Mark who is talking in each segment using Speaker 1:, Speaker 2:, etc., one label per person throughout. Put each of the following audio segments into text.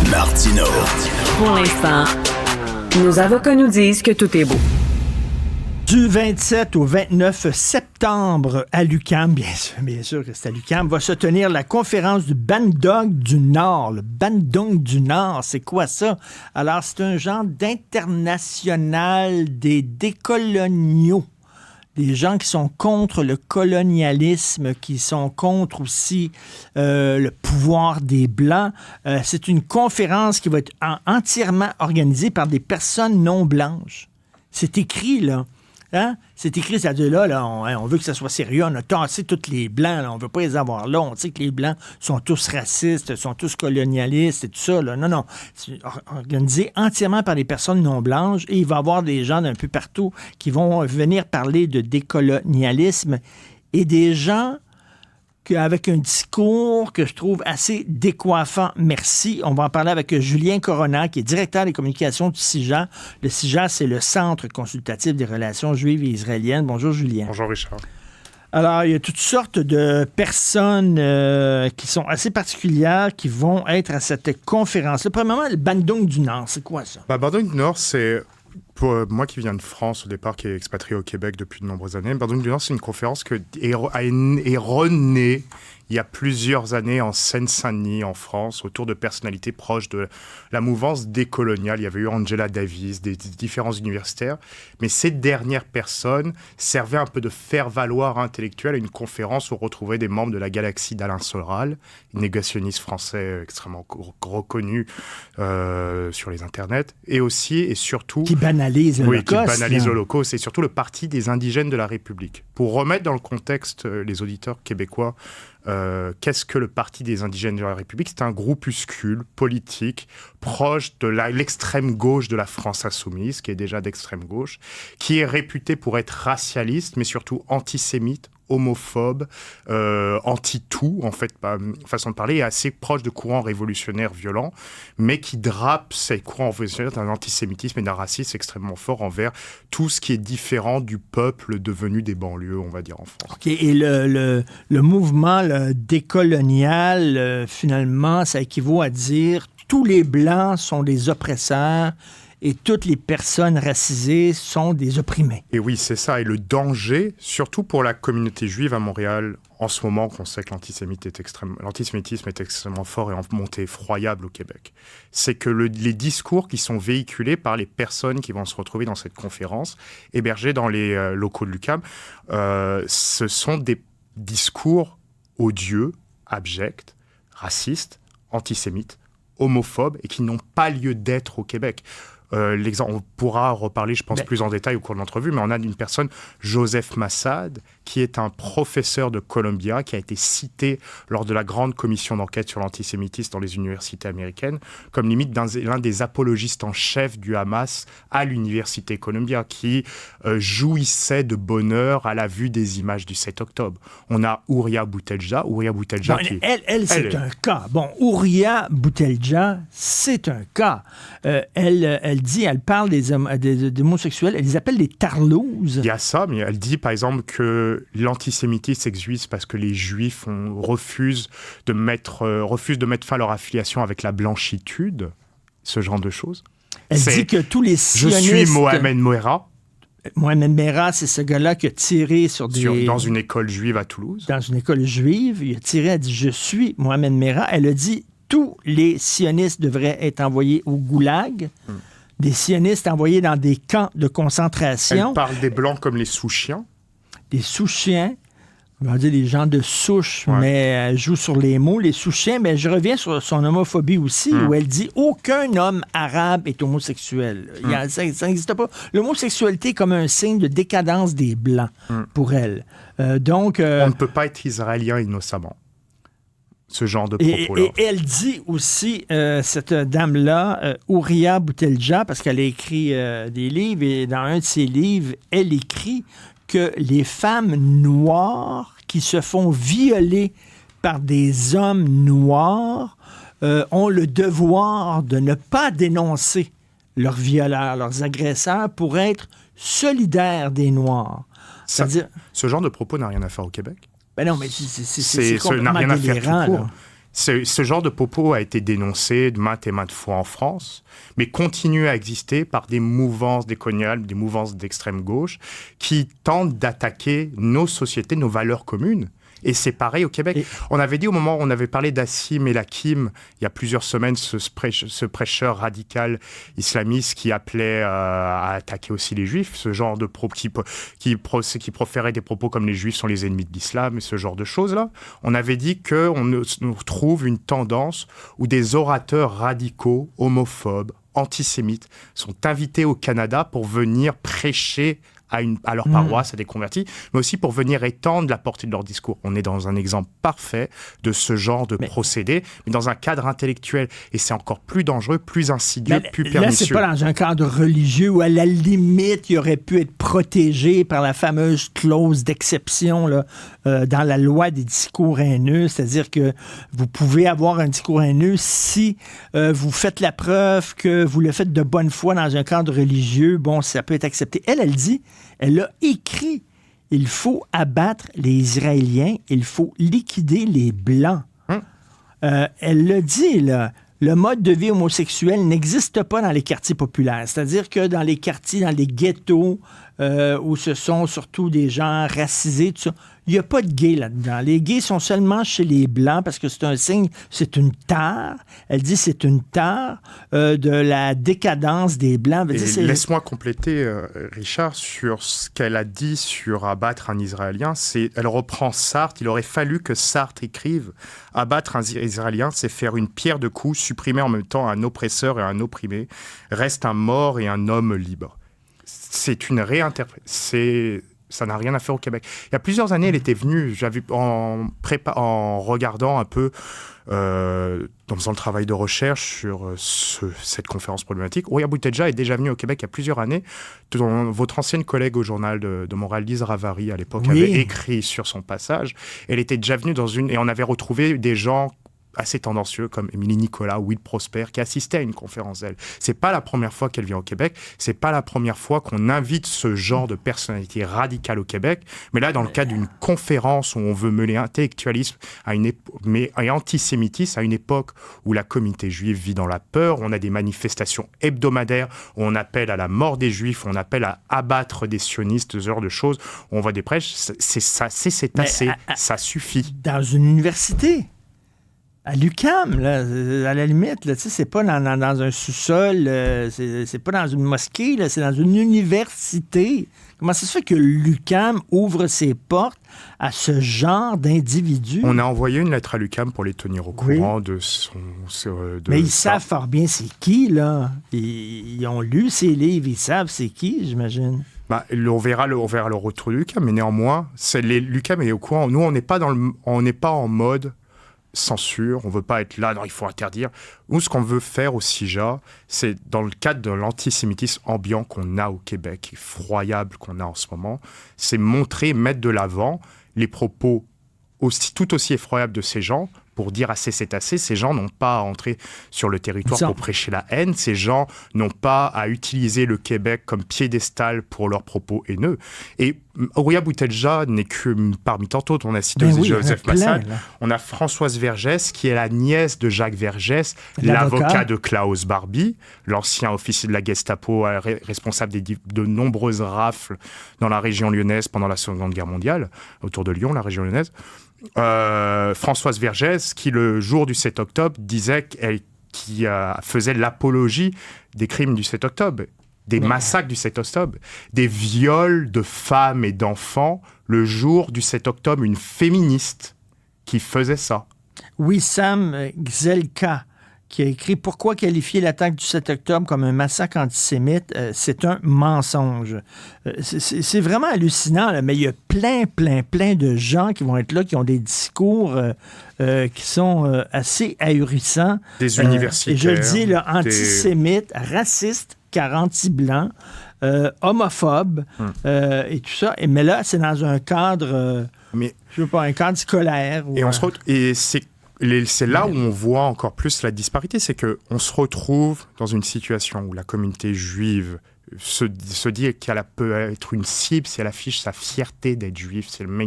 Speaker 1: Martino.
Speaker 2: Pour l'instant, nos avocats nous disent que tout est beau.
Speaker 3: Du 27 au 29 septembre à l'UQAM, bien sûr que c'est à l'UQAM, va se tenir la conférence du Bandung du Nord. Le Bandung du Nord, c'est quoi ça? Alors, c'est un genre d'international des décoloniaux. Des gens qui sont contre le colonialisme, qui sont contre aussi le pouvoir des Blancs. C'est une conférence qui va être entièrement organisée par des personnes non blanches. C'est écrit, là. Hein? C'est écrit, c'est-à-dire là, on veut que ça soit sérieux, on a tassé tous les Blancs, là, on veut pas les avoir là, on sait que les Blancs sont tous racistes, sont tous colonialistes et tout ça. Là. Non, c'est organisé entièrement par des personnes non blanches et il va y avoir des gens d'un peu partout qui vont venir parler de décolonialisme et des gens avec un discours que je trouve assez décoiffant. Merci. On va en parler avec Julien Corona, qui est directeur des communications du CIJA. Le CIJA, c'est le Centre consultatif des relations juives et israéliennes. Bonjour, Julien.
Speaker 4: Bonjour, Richard.
Speaker 3: Alors, il y a toutes sortes de personnes qui sont assez particulières qui vont être à cette conférence-là. Premièrement, le Bandung du Nord, c'est quoi ça?
Speaker 4: Bandung du Nord, c'est... Pour moi qui viens de France au départ, qui est expatrié au Québec depuis de nombreuses années, Bandung du Nord, c'est une conférence qui est renée il y a plusieurs années en Seine-Saint-Denis, en France, autour de personnalités proches de la mouvance décoloniale. Il y avait eu Angela Davis, des différents universitaires. Mais ces dernières personnes servaient un peu de faire-valoir intellectuel à une conférence où on retrouvait des membres de la galaxie d'Alain Soral, négationniste français extrêmement reconnu sur les internets, et aussi et surtout...
Speaker 3: Qui banalise l'Holocauste.
Speaker 4: Oui, qui banalise l'Holocauste, et surtout le Parti des indigènes de la République. Pour remettre dans le contexte les auditeurs québécois, qu'est-ce que le Parti des indigènes de la République? C'est un groupuscule politique proche de l'extrême gauche de la France insoumise, qui est déjà d'extrême gauche, qui est réputé pour être racialiste, mais surtout antisémite, homophobe, anti-tout, en fait, façon de parler, est assez proche de courants révolutionnaires violents, mais qui drape ces courants révolutionnaires d'un antisémitisme et d'un racisme extrêmement fort envers tout ce qui est différent du peuple devenu des banlieues, on va dire, en France.
Speaker 3: OK. Et le mouvement décolonial, finalement, ça équivaut à dire tous les Blancs sont des oppresseurs et toutes les personnes racisées sont des opprimés.
Speaker 4: Et oui, c'est ça. Et le danger, surtout pour la communauté juive à Montréal, en ce moment qu'on sait que l'antisémitisme est extrêmement fort et en montée effroyable au Québec, c'est que les discours qui sont véhiculés par les personnes qui vont se retrouver dans cette conférence, hébergées dans les locaux de l'UQAM, ce sont des discours odieux, abjects, racistes, antisémites, homophobes et qui n'ont pas lieu d'être au Québec. L'exemple, on pourra reparler, je pense, plus en détail au cours de l'entrevue, mais on a une personne, Joseph Massad, qui est un professeur de Columbia, qui a été cité lors de la grande commission d'enquête sur l'antisémitisme dans les universités américaines, comme limite l'un des apologistes en chef du Hamas à l'université Columbia, qui jouissait de bonheur à la vue des images du 7 octobre. On a Ouria Boutelja.
Speaker 3: Elle, c'est un cas. Bon, Ouria Boutelja, c'est un cas. Elle parle des homosexuels, elle les appelle des tarlouses.
Speaker 4: Il y a ça, mais elle dit par exemple que l'antisémitisme existe parce que les Juifs refusent de mettre fin à leur affiliation avec la blanchitude, ce genre de choses.
Speaker 3: Elle dit que tous les sionistes...
Speaker 4: Je suis Mohamed Merah.
Speaker 3: Mohamed Merah, c'est ce gars-là qui a tiré
Speaker 4: dans une école juive à Toulouse.
Speaker 3: Dans une école juive, il a tiré, elle a dit « Je suis Mohamed Merah ». Elle a dit tous les sionistes devraient être envoyés au goulag. Des sionistes envoyés dans des camps de concentration.
Speaker 4: Elle parle des Blancs comme les sous-chiens.
Speaker 3: Des sous-chiens. On va dire des gens de souche, mais elle joue sur les mots. Les sous-chiens, mais je reviens sur son homophobie aussi, où elle dit « Aucun homme arabe est homosexuel ». Ça n'existe pas. L'homosexualité est comme un signe de décadence des Blancs pour elle. Donc,
Speaker 4: on ne peut pas être israélien innocemment. Ce genre de propos-là.
Speaker 3: Et elle dit aussi, cette dame-là, Ouria Boutelja, parce qu'elle a écrit des livres, et dans un de ses livres, elle écrit que les femmes noires qui se font violer par des hommes noirs ont le devoir de ne pas dénoncer leurs violeurs, leurs agresseurs, pour être solidaires des Noirs.
Speaker 4: Ce genre de propos n'a rien à faire au Québec.
Speaker 3: Ben non, mais c'est complètement
Speaker 4: n'a rien à faire tout
Speaker 3: délirant,
Speaker 4: court.
Speaker 3: là.
Speaker 4: Ce genre de propos a été dénoncé de maintes et maintes fois en France, mais continue à exister par des mouvances décoloniales, des mouvances d'extrême gauche, qui tentent d'attaquer nos sociétés, nos valeurs communes. Et c'est pareil au Québec. On avait dit au moment où on avait parlé d'Assim El Hakim, il y a plusieurs semaines, ce prêcheur radical islamiste qui appelait à attaquer aussi les Juifs, ce genre de qui proférait des propos comme les Juifs sont les ennemis de l'islam et ce genre de choses-là. On avait dit qu'on trouve une tendance où des orateurs radicaux, homophobes, antisémites sont invités au Canada pour venir prêcher à leur paroisse, à des convertis, mais aussi pour venir étendre la portée de leur discours. On est dans un exemple parfait de ce genre de procédé, mais dans un cadre intellectuel. Et c'est encore plus dangereux, plus insidieux, plus pernicieux.
Speaker 3: Là, c'est pas dans un cadre religieux où, à la limite, il aurait pu être protégé par la fameuse clause d'exception là, dans la loi des discours haineux. C'est-à-dire que vous pouvez avoir un discours haineux si vous faites la preuve que vous le faites de bonne foi dans un cadre religieux. Bon, ça peut être accepté. Elle dit... Elle a écrit « Il faut abattre les Israéliens, il faut liquider les Blancs ». Elle l'a dit, là. Le mode de vie homosexuel n'existe pas dans les quartiers populaires. C'est-à-dire que dans les quartiers, dans les ghettos, où ce sont surtout des gens racisés, tout ça, il n'y a pas de gays là-dedans. Les gays sont seulement chez les Blancs parce que c'est un signe, c'est une tare. Elle dit c'est une tare de la décadence des Blancs.
Speaker 4: Laisse-moi compléter, Richard, sur ce qu'elle a dit sur abattre un Israélien. Elle reprend Sartre. Il aurait fallu que Sartre écrive « Abattre un Israélien, c'est faire une pierre de coups, supprimer en même temps un oppresseur et un opprimé. Reste un mort et un homme libre. » C'est une réinterprétation. Ça n'a rien à faire au Québec. Il y a plusieurs années, elle était venue, j'avais en regardant un peu, en faisant le travail de recherche sur cette conférence problématique. Ouria Boutedja est déjà venue au Québec il y a plusieurs années. Votre ancienne collègue au journal de Montréal, Lise Ravary, à l'époque, avait écrit sur son passage. Elle était déjà venue et on avait retrouvé des gens assez tendancieux comme Émilie Nicolas ou Will Prosper qui assistaient à une conférence d'elle. C'est pas la première fois qu'elle vient au Québec, c'est pas la première fois qu'on invite ce genre de personnalité radicale au Québec, mais là dans le cadre d'une conférence où on veut mêler intellectualisme et antisémitisme à une époque où la communauté juive vit dans la peur, on a des manifestations hebdomadaires où on appelle à la mort des Juifs, on appelle à abattre des sionistes, ce genre de choses, où on voit des prêches, c'est assez, ça suffit.
Speaker 3: Dans une université à l'UQAM, là, à la limite, là, c'est pas dans un sous-sol, c'est pas dans une mosquée, là, c'est dans une université. Comment ça se fait que l'UQAM ouvre ses portes à ce genre d'individus?
Speaker 4: On a envoyé une lettre à l'UQAM pour les tenir au courant de son...
Speaker 3: Mais ils savent fort bien c'est qui, là. Ils ont lu ces livres, ils savent c'est qui, j'imagine.
Speaker 4: On verra le retour de l'UQAM, mais néanmoins, l'UQAM est au courant. Nous, on n'est pas en mode censure, on veut pas être là, non, il faut interdire. Nous, ce qu'on veut faire au CIJA, c'est dans le cadre de l'antisémitisme ambiant qu'on a au Québec, effroyable qu'on a en ce moment, c'est mettre de l'avant les propos tout aussi effroyables de ces gens pour dire assez c'est assez. Ces gens n'ont pas à entrer sur le territoire pour prêcher la haine. Ces gens n'ont pas à utiliser le Québec comme piédestal pour leurs propos haineux. Et Ouria Boutedja n'est que parmi tant d'autres. On a cité Joseph Massad. On a Françoise Vergès, qui est la nièce de Jacques Vergès, l'avocat de Klaus Barbie, l'ancien officier de la Gestapo, responsable de nombreuses rafles dans la région lyonnaise pendant la Seconde Guerre mondiale, autour de Lyon, la région lyonnaise. Françoise Vergès, qui le jour du 7 octobre disait qui faisait l'apologie des crimes du 7 octobre, des massacres du 7 octobre, des viols de femmes et d'enfants le jour du 7 octobre, une féministe qui faisait ça.
Speaker 3: Wissam Gzelka, qui a écrit « Pourquoi qualifier l'attaque du 7 octobre comme un massacre antisémite? C'est un mensonge. » C'est vraiment hallucinant, là, mais il y a plein de gens qui vont être là, qui ont des discours qui sont assez ahurissants.
Speaker 4: Des universitaires.
Speaker 3: Et je le dis, là, antisémites, racistes, car anti-blancs, homophobes, et tout ça. Mais là, c'est dans un cadre, un cadre scolaire.
Speaker 4: Et c'est là où on voit encore plus la disparité, c'est qu'on se retrouve dans une situation où la communauté juive se dire qu'elle peut être une cible si elle affiche sa fierté d'être juif, si elle met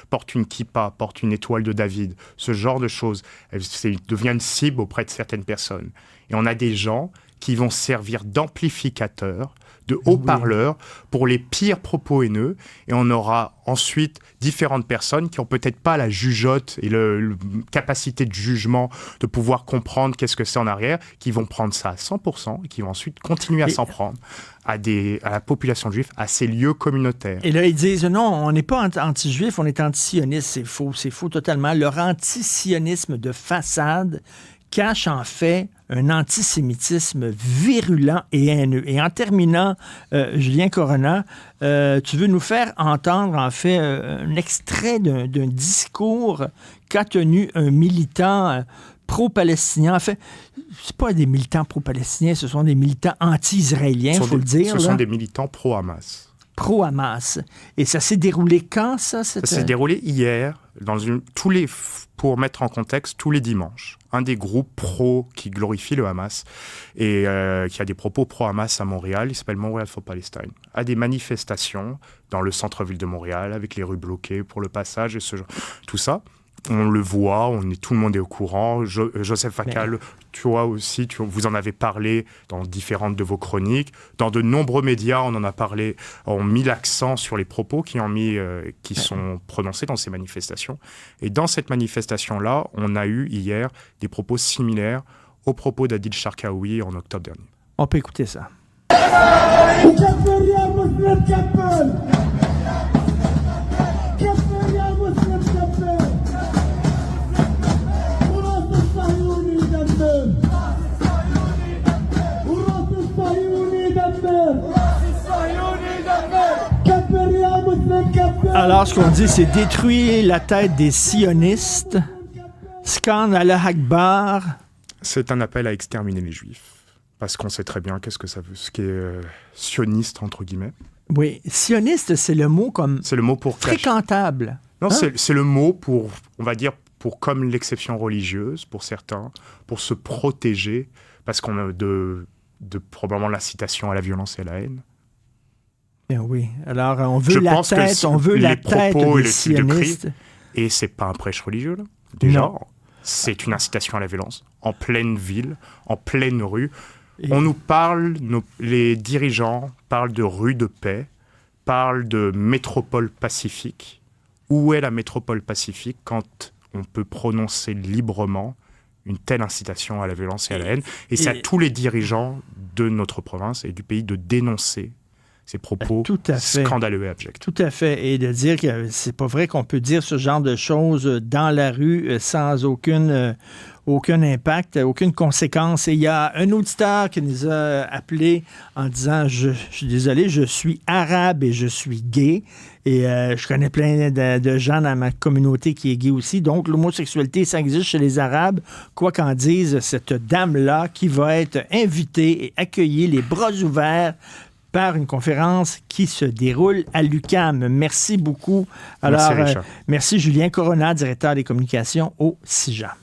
Speaker 4: porte une kippa, porte une étoile de David, ce genre de choses. Elle devient une cible auprès de certaines personnes. Et on a des gens qui vont servir d'amplificateurs, de haut-parleurs pour les pires propos haineux. Et on aura ensuite différentes personnes qui n'ont peut-être pas la jugeote et la capacité de jugement de pouvoir comprendre qu'est-ce que c'est en arrière, qui vont prendre ça à 100% et qui vont ensuite continuer à s'en prendre à la population juive, à ces lieux communautaires.
Speaker 3: Et là, ils disent, non, on n'est pas anti-juif, on est anti-sioniste. C'est faux totalement. Leur anti-sionisme de façade cache en fait un antisémitisme virulent et haineux. Et en terminant, Julien Corona, tu veux nous faire entendre en fait un extrait d'un discours qu'a tenu un militant pro-palestinien. En fait, c'est pas des militants pro-palestiniens, ce sont des militants anti-israéliens, il faut le dire.
Speaker 4: Ce sont des militants pro-Hamas.
Speaker 3: Pro-Hamas. Et ça s'est déroulé quand, ça?
Speaker 4: Ça s'est déroulé hier, pour mettre en contexte, tous les dimanches. Un des groupes pro qui glorifie le Hamas et qui a des propos pro-Hamas à Montréal, il s'appelle Montreal for Palestine, a des manifestations dans le centre-ville de Montréal avec les rues bloquées pour le passage et tout ça. On le voit, tout le monde est au courant. Joseph Facal, tu vois aussi, vous en avez parlé dans différentes de vos chroniques. Dans de nombreux médias, on en a parlé, ont mis l'accent sur les propos qui sont prononcés dans ces manifestations. Et dans cette manifestation-là, on a eu hier des propos similaires aux propos d'Adil Sharkawi en octobre dernier.
Speaker 3: On peut écouter ça. Alors, ce qu'on dit, c'est détruire la tête des sionistes, scan Allah Akbar.
Speaker 4: C'est un appel à exterminer les Juifs, parce qu'on sait très bien qu'est-ce que ça veut, ce qui est sioniste, entre guillemets.
Speaker 3: Oui, sioniste, c'est le mot comme...
Speaker 4: C'est le mot pour...
Speaker 3: fréquentable.
Speaker 4: Non, c'est le mot pour, on va dire, pour comme l'exception religieuse, pour certains, pour se protéger, parce qu'on a de probablement l'incitation à la violence et à la haine.
Speaker 3: Bien oui. Alors, on veut la tête des sionistes.
Speaker 4: Et c'est pas un prêche religieux, là. Déjà,
Speaker 3: non.
Speaker 4: C'est une incitation à la violence, en pleine ville, en pleine rue. On nous parle, les dirigeants parlent de rue de paix, parlent de métropole pacifique. Où est la métropole pacifique quand on peut prononcer librement une telle incitation à la violence et à la haine? Et c'est à tous les dirigeants de notre province et du pays de dénoncer ces propos scandaleux et abjects.
Speaker 3: Tout à fait. Et de dire que c'est pas vrai qu'on peut dire ce genre de choses dans la rue sans aucun impact, aucune conséquence. Et il y a un auditeur qui nous a appelé en disant « Je suis désolé, je suis arabe et je suis gay. Et je connais plein de gens dans ma communauté qui est gay aussi. Donc, l'homosexualité, ça existe chez les Arabes. Quoi qu'en dise cette dame-là qui va être invitée et accueillie les bras ouverts par une conférence qui se déroule à l'UQAM. Merci beaucoup. Alors, merci Julien Corona, directeur des communications au CIJA.